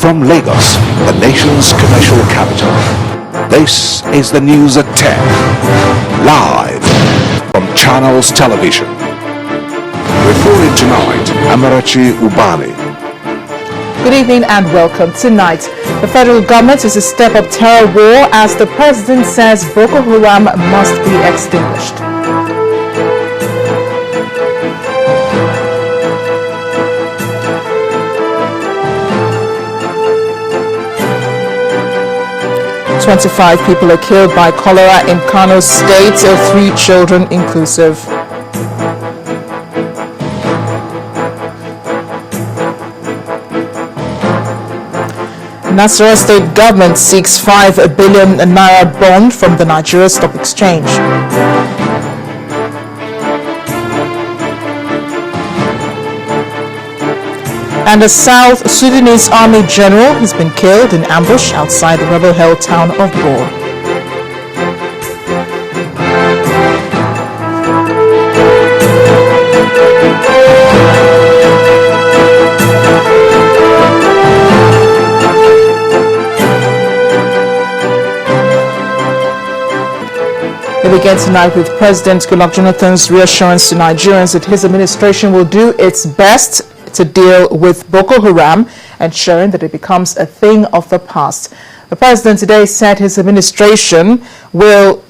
From Lagos, the nation's commercial capital, this is the news at 10, live from Channels Television. Reporting tonight, Amarachi Ubani. Good evening and welcome. Tonight, the federal government is to step up terror war as the president says Boko Haram must be extinguished. "25 people are killed by cholera in Kano State, 3 children inclusive. Nasarawa State government seeks 5 billion naira bond from the Nigeria Stock Exchange. And a South Sudanese army general has been killed in ambush outside the rebel-held town of Bor. We begin tonight with President Goodluck Jonathan's reassurance to Nigerians that his administration will do its best to deal with Boko Haram, ensuring that it becomes a thing of the past. The president today said his administration will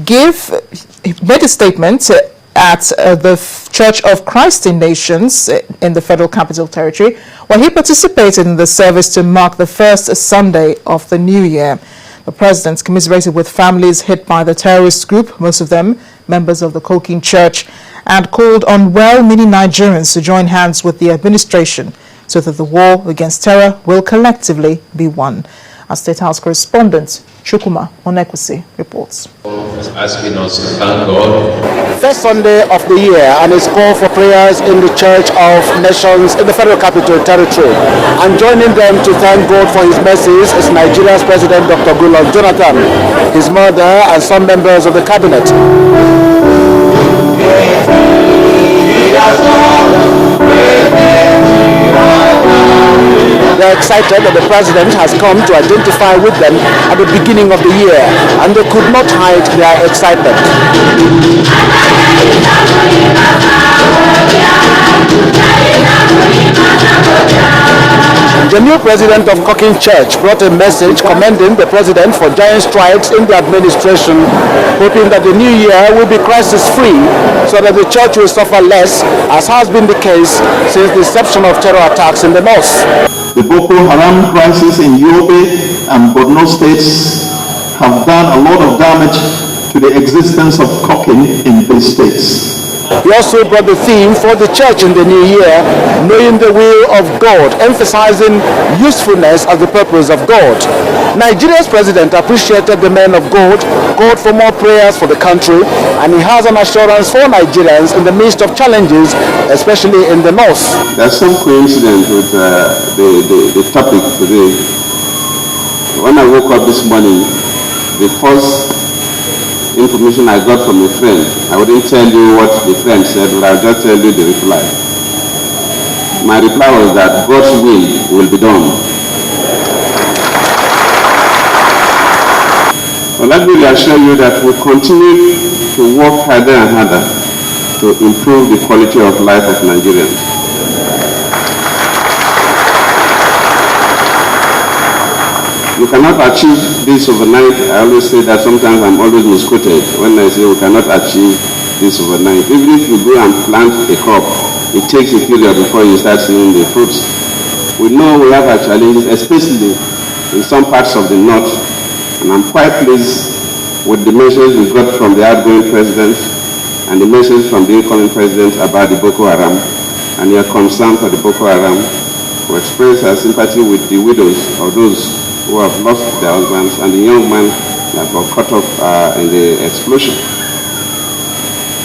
made a statement at the Church of Christ in Nations in the Federal Capital Territory, where he participated in the service to mark the first Sunday of the new year. The president commiserated with families hit by the terrorist group, most of them members of the Kokin Church, and called on well-meaning Nigerians to join hands with the administration so that the war against terror will collectively be won. Our State House correspondent, Chukuma Onekwusi, reports. Asking us to thank God. First Sunday of the year, and it's call for prayers in the Church of Nations in the Federal Capital Territory. And joining them to thank God for his mercies is Nigeria's President Dr. Goodluck Jonathan, his mother, and some members of the cabinet. They're excited that the president has come to identify with them at the beginning of the year, and they could not hide their excitement. The new president of Kokin Church brought a message commending the president for giant strides in the administration, hoping that the new year will be crisis-free so that the church will suffer less, as has been the case since the inception of terror attacks in the north. The Boko Haram crisis in Yobe and Borno states have done a lot of damage to the existence of Kokin in these states. He also brought the theme for the church in the new year, knowing the will of God, emphasizing usefulness as the purpose of God. Nigeria's president appreciated the men of God, called for more prayers for the country, and he has an assurance for Nigerians in the midst of challenges, especially in the north. There's some coincidence with the topic today. When I woke up this morning, the first information I got from a friend, I wouldn't tell you what the friend said, but I'll just tell you the reply. My reply was that God's will be done. Well, let me assure you that we'll continue to work harder and harder to improve the quality of life of Nigerians. You cannot achieve this overnight. I always say that sometimes I'm always misquoted when I say we cannot achieve this overnight. Even if you go and plant a crop, it takes a period before you start seeing the fruits. We know we have our challenges, especially in some parts of the north, and I'm quite pleased with the message we got from the outgoing president and the message from the incoming president about the Boko Haram and your concern for the Boko Haram. We express our sympathy with the widows of those who have lost their husbands and the young man that got cut off in the explosion.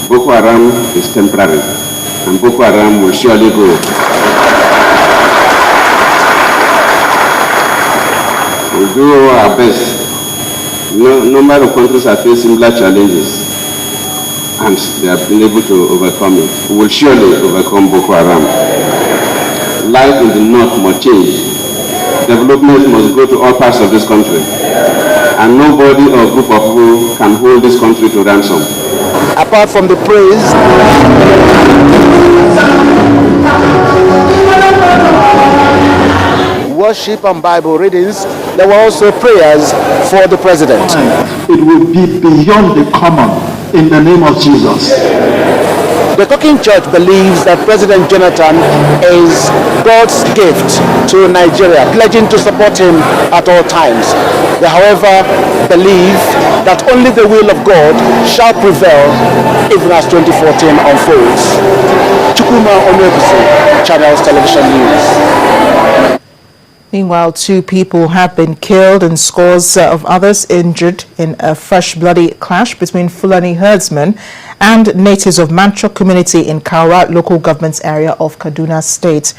Boko Haram is temporary, and Boko Haram will surely go. We'll do our best. No number of countries are facing similar challenges, and they have been able to overcome it. We will surely overcome Boko Haram. Life in the north must change. development must go to all parts of this country. And nobody or group of people can hold this country to ransom. Apart from the praise, worship and Bible readings, there were also prayers for the president. It will be beyond the common in the name of Jesus. The Cooking Church believes that President Jonathan is God's gift to Nigeria, pledging to support him at all times. They, however, believe that only the will of God shall prevail even as 2014 unfolds. Chukuma Onyebusi, Channels Television News. Meanwhile, 2 people have been killed and scores of others injured in a fresh bloody clash between Fulani herdsmen and natives of Manchok community in Kaura local government area of Kaduna State.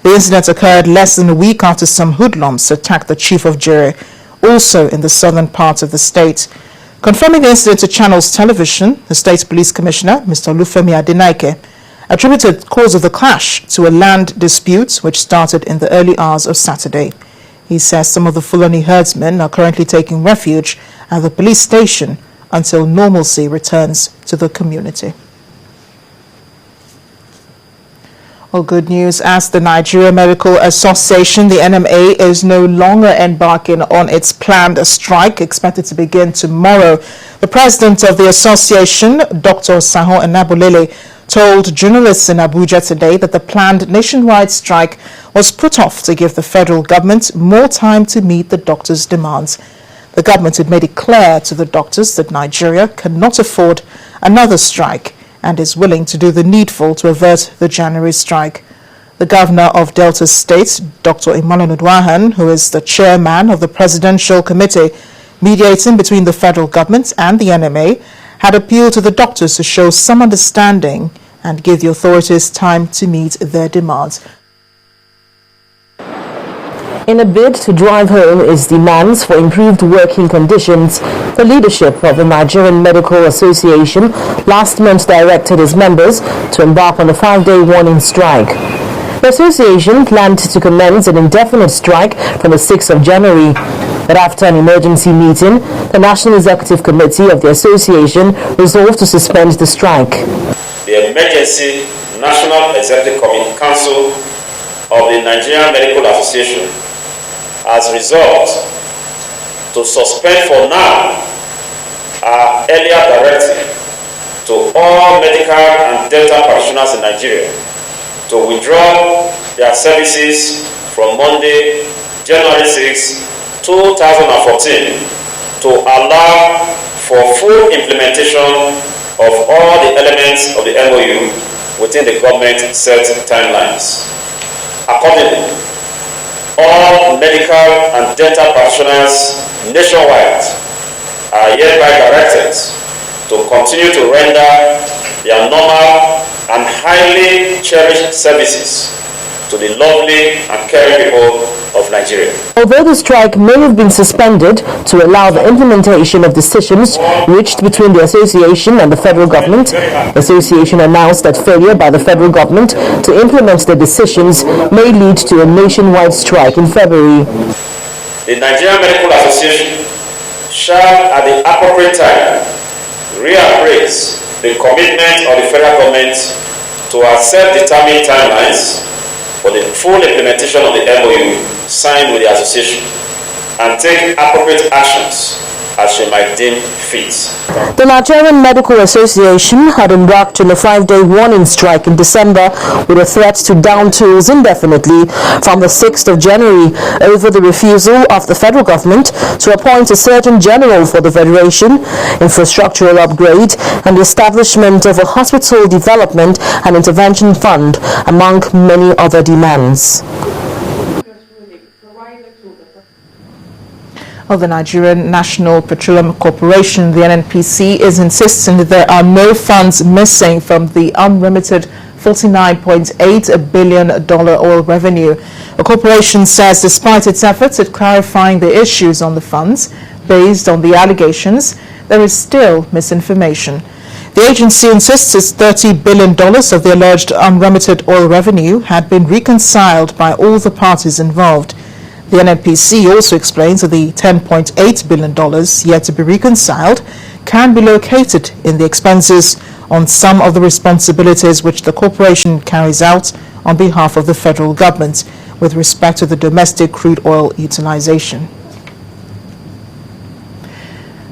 The incident occurred less than a week after some hoodlums attacked the chief of Jere, also in the southern part of the state. Confirming the incident to Channels Television, the State Police Commissioner, Mr. Olufemi Adenaike, attributed the cause of the clash to a land dispute which started in the early hours of Saturday. He says some of the Fulani herdsmen are currently taking refuge at the police station until normalcy returns to the community. Well, good news as the Nigeria Medical Association, the NMA, is no longer embarking on its planned strike expected to begin tomorrow. The president of the association, Dr. Saho Enabolele, told journalists in Abuja today that the planned nationwide strike was put off to give the federal government more time to meet the doctors' demands. The government had made it clear to the doctors that Nigeria cannot afford another strike and is willing to do the needful to avert the January strike. The governor of Delta State, Dr. Emmanuel Udwahan, who is the chairman of the Presidential Committee mediating between the federal government and the NMA, had appealed to the doctors to show some understanding and give the authorities time to meet their demands. In a bid to drive home its demands for improved working conditions, the leadership of the Nigerian Medical Association last month directed its members to embark on a 5-day warning strike. The association planned to commence an indefinite strike from the 6th of January. But after an emergency meeting, the National Executive Committee of the association resolved to suspend the strike. The Emergency National Executive Council of the Nigerian Medical Association has resolved to suspend for now our earlier directive to all medical and dental practitioners in Nigeria to withdraw their services from Monday, January 6, 2014 to allow for full implementation of all the elements of the MOU within the government set timelines. Accordingly, all medical and dental practitioners nationwide are hereby directed to continue to render their normal and highly cherished services to the lovely and caring people of Nigeria. Although the strike may have been suspended to allow the implementation of decisions reached between the association and the federal government, the association announced that failure by the federal government to implement the decisions may lead to a nationwide strike in February. The Nigerian Medical Association shall at the appropriate time reappraise the commitment of the federal government to our self-determined timelines for the full implementation of the MOU signed with the association and take appropriate actions as she might deem fit. The Nigerian Medical Association had embarked on a 5-day warning strike in December with a threat to down tools indefinitely from the 6th of January over the refusal of the federal government to appoint a Surgeon General for the Federation, infrastructural upgrade, and the establishment of a hospital development and intervention fund, among many other demands. Of the Nigerian National Petroleum Corporation, the NNPC, is insisting that there are no funds missing from the unremitted $49.8 billion oil revenue. The corporation says despite its efforts at clarifying the issues on the funds, based on the allegations, there is still misinformation. The agency insists its $30 billion of the alleged unremitted oil revenue had been reconciled by all the parties involved. The NNPC also explains that the $10.8 billion yet to be reconciled can be located in the expenses on some of the responsibilities which the corporation carries out on behalf of the federal government with respect to the domestic crude oil utilization.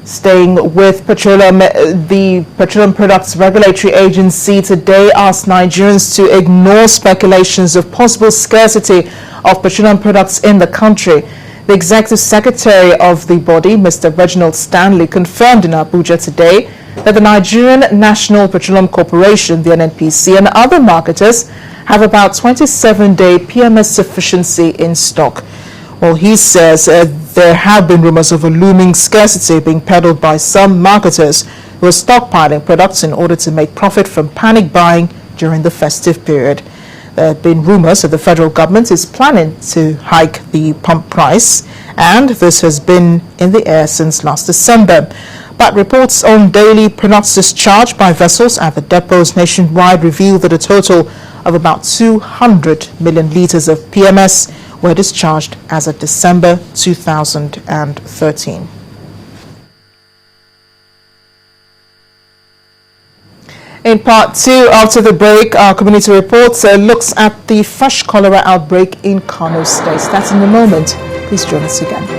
Staying with petroleum, the Petroleum Products Regulatory Agency today asked Nigerians to ignore speculations of possible scarcity of petroleum products in the country. The Executive Secretary of the body, Mr. Reginald Stanley, confirmed in Abuja today that the Nigerian National Petroleum Corporation, the NNPC, and other marketers have about 27-day PMS sufficiency in stock. Well, he says there have been rumors of a looming scarcity being peddled by some marketers who are stockpiling products in order to make profit from panic buying during the festive period. There have been rumors that the federal government is planning to hike the pump price, and this has been in the air since last December. But reports on daily products discharged by vessels at the depots nationwide reveal that a total of about 200 million litres of PMS were discharged as of December 2013. In part two, after the break, our community report looks at the fresh cholera outbreak in Kano State. That's in a moment. Please join us again.